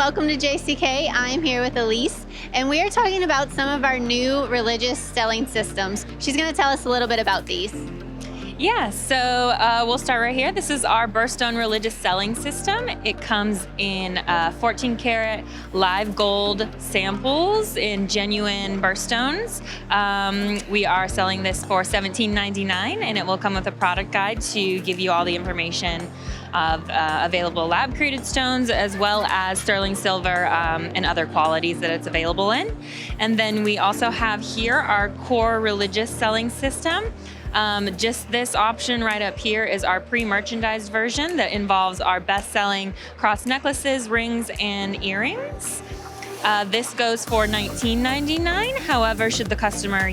welcome to JCK. I'm here with Elise, and we are talking about some of our new religious selling systems. She's going to tell us a little bit about these. Yeah, so we'll start right here. This is our Birthstone religious selling system. It comes in 14 karat live gold samples in genuine birthstones. We are selling this for $17.99, and it will come with a product guide to give you all the information of available lab created stones, as well as sterling silver and other qualities that it's available in. And then we also have here our core religious selling system. Just this option right up here is our pre-merchandised version that involves our best-selling cross necklaces, rings, and earrings. This goes for $19.99. However, should the customer,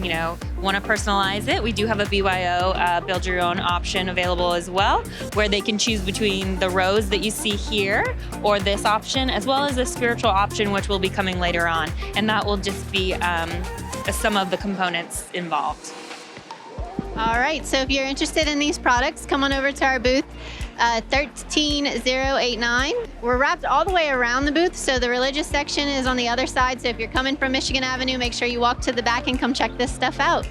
want to personalize it, we do have a BYO build your own option available as well, where they can choose between the rose that you see here or this option, as well as the spiritual option, which will be coming later on. And that will just be some of the components involved. All right, so if you're interested in these products, come on over to our booth, 13089. We're wrapped all the way around the booth, so the religious section is on the other side. So if you're coming from Michigan Avenue, make sure you walk to the back and come check this stuff out.